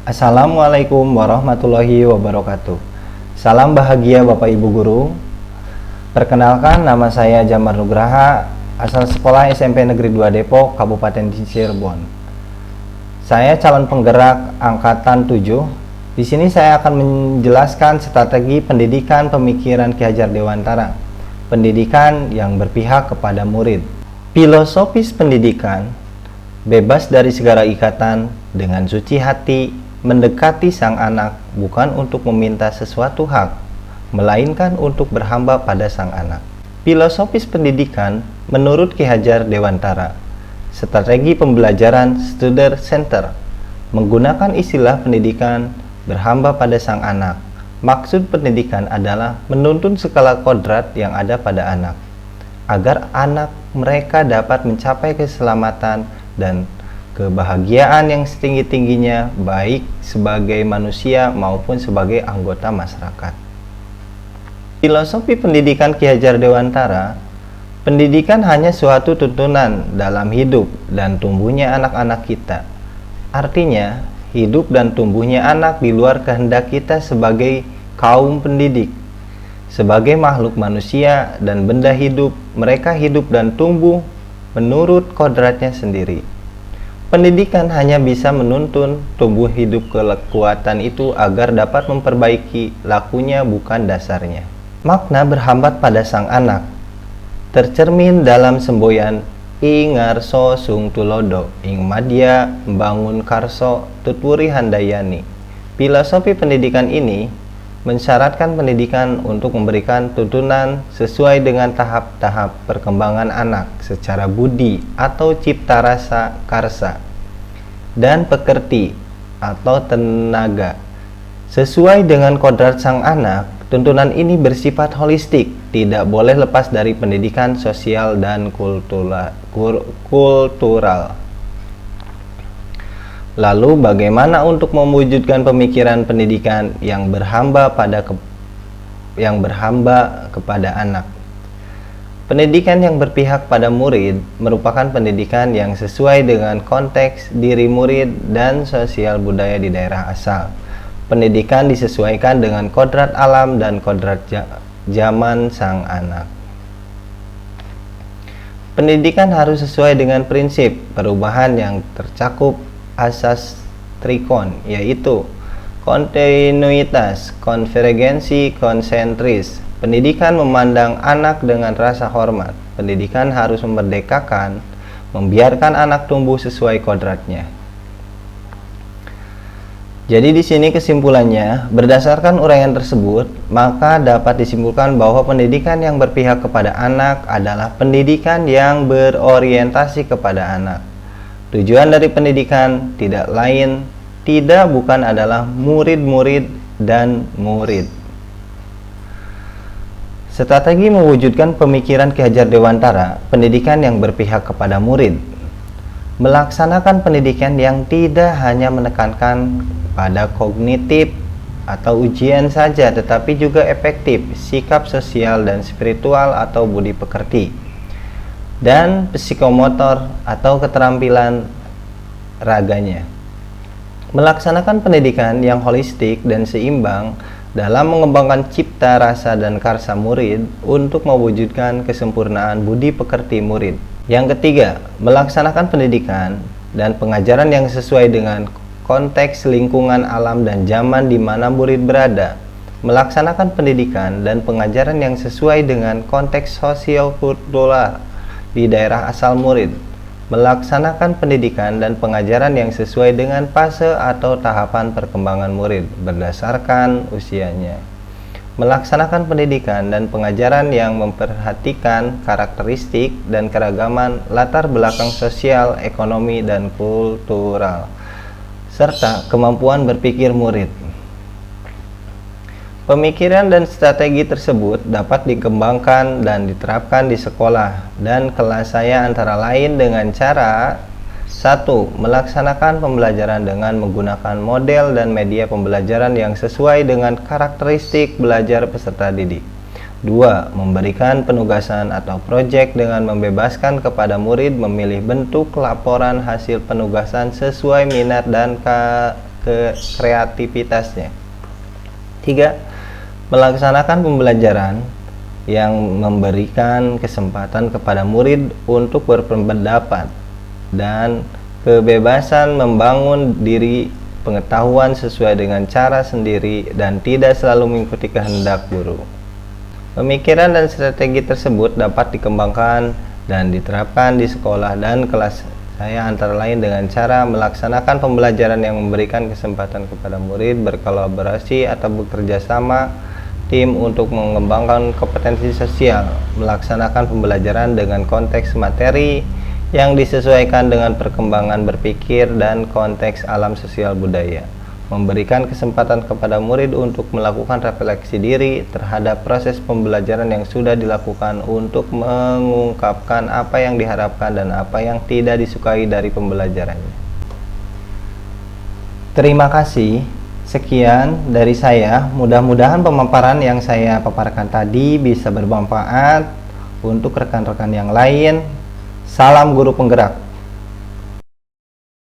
Assalamualaikum warahmatullahi wabarakatuh. Salam bahagia Bapak Ibu Guru. Perkenalkan, nama saya Jamar Nugraha, asal sekolah SMP Negeri 2 Depok, Kabupaten Cirebon. Saya calon penggerak angkatan 7. Di sini saya akan menjelaskan strategi pendidikan pemikiran Ki Hajar Dewantara. Pendidikan yang berpihak kepada murid. Filosofis pendidikan bebas dari segala ikatan, dengan suci hati mendekati sang anak, bukan untuk meminta sesuatu hak, melainkan untuk berhamba pada sang anak. Filosofis pendidikan menurut Ki Hajar Dewantara. Strategi pembelajaran student center, menggunakan istilah pendidikan berhamba pada sang anak. Maksud pendidikan adalah menuntun segala kodrat yang ada pada anak, agar anak mereka dapat mencapai keselamatan dan kebahagiaan yang setinggi-tingginya, baik sebagai manusia maupun sebagai anggota masyarakat. Filosofi pendidikan Ki Hajar Dewantara. Pendidikan hanya suatu tuntunan dalam hidup dan tumbuhnya anak-anak kita. Artinya, hidup dan tumbuhnya anak di luar kehendak kita sebagai kaum pendidik. Sebagai makhluk manusia dan benda hidup, mereka hidup dan tumbuh menurut kodratnya sendiri. Pendidikan hanya bisa menuntun tumbuh hidup kekuatan itu agar dapat memperbaiki lakunya, bukan dasarnya. Makna berhambat pada sang anak tercermin dalam semboyan ing ngarso sung tulodo ing madya membangun karso tutwuri handayani. Filosofi pendidikan ini mensyaratkan pendidikan untuk memberikan tuntunan sesuai dengan tahap-tahap perkembangan anak secara budi atau cipta rasa karsa dan pekerti atau tenaga. Sesuai dengan kodrat sang anak, tuntunan ini bersifat holistik, tidak boleh lepas dari pendidikan sosial dan kultural. Lalu bagaimana untuk mewujudkan pemikiran pendidikan yang berhamba kepada anak? Pendidikan yang berpihak pada murid merupakan pendidikan yang sesuai dengan konteks diri murid dan sosial budaya di daerah asal. Pendidikan disesuaikan dengan kodrat alam dan kodrat zaman sang anak. Pendidikan harus sesuai dengan prinsip perubahan yang tercakup asas trikon, yaitu kontinuitas, konvergensi, konsentris. Pendidikan memandang anak dengan rasa hormat. Pendidikan harus memerdekakan, membiarkan anak tumbuh sesuai kodratnya. Jadi di sini kesimpulannya, berdasarkan uraian tersebut, maka dapat disimpulkan bahwa pendidikan yang berpihak kepada anak adalah pendidikan yang berorientasi kepada anak. Tujuan dari pendidikan bukan adalah murid-murid dan murid. Strategi mewujudkan pemikiran Ki Hajar Dewantara, pendidikan yang berpihak kepada murid. Melaksanakan pendidikan yang tidak hanya menekankan pada kognitif atau ujian saja, tetapi juga efektif, sikap sosial dan spiritual atau budi pekerti, dan psikomotor atau keterampilan raganya. Melaksanakan pendidikan yang holistik dan seimbang dalam mengembangkan cipta rasa dan karsa murid untuk mewujudkan kesempurnaan budi pekerti murid. Yang ketiga, melaksanakan pendidikan dan pengajaran yang sesuai dengan konteks lingkungan alam dan zaman di mana murid berada. Melaksanakan pendidikan dan pengajaran yang sesuai dengan konteks sosio-kultural di daerah asal murid. Melaksanakan pendidikan dan pengajaran yang sesuai dengan fase atau tahapan perkembangan murid berdasarkan usianya. Melaksanakan pendidikan dan pengajaran yang memperhatikan karakteristik dan keragaman latar belakang sosial, ekonomi, dan kultural, serta kemampuan berpikir murid. Pemikiran dan strategi tersebut dapat dikembangkan dan diterapkan di sekolah dan kelas saya antara lain dengan cara 1. Melaksanakan pembelajaran dengan menggunakan model dan media pembelajaran yang sesuai dengan karakteristik belajar peserta didik. 2. Memberikan penugasan atau proyek dengan membebaskan kepada murid memilih bentuk laporan hasil penugasan sesuai minat dan kreativitasnya. 3. Melaksanakan pembelajaran yang memberikan kesempatan kepada murid untuk berpendapat dan kebebasan membangun diri pengetahuan sesuai dengan cara sendiri dan tidak selalu mengikuti kehendak guru. Pemikiran dan strategi tersebut dapat dikembangkan dan diterapkan di sekolah dan kelas saya antara lain dengan cara melaksanakan pembelajaran yang memberikan kesempatan kepada murid berkolaborasi atau bekerja sama tim untuk mengembangkan kompetensi sosial, melaksanakan pembelajaran dengan konteks materi yang disesuaikan dengan perkembangan berpikir dan konteks alam sosial budaya, memberikan kesempatan kepada murid untuk melakukan refleksi diri terhadap proses pembelajaran yang sudah dilakukan untuk mengungkapkan apa yang diharapkan dan apa yang tidak disukai dari pembelajarannya. Terima kasih. Sekian dari saya, mudah-mudahan pemaparan yang saya paparkan tadi bisa bermanfaat untuk rekan-rekan yang lain. Salam guru penggerak.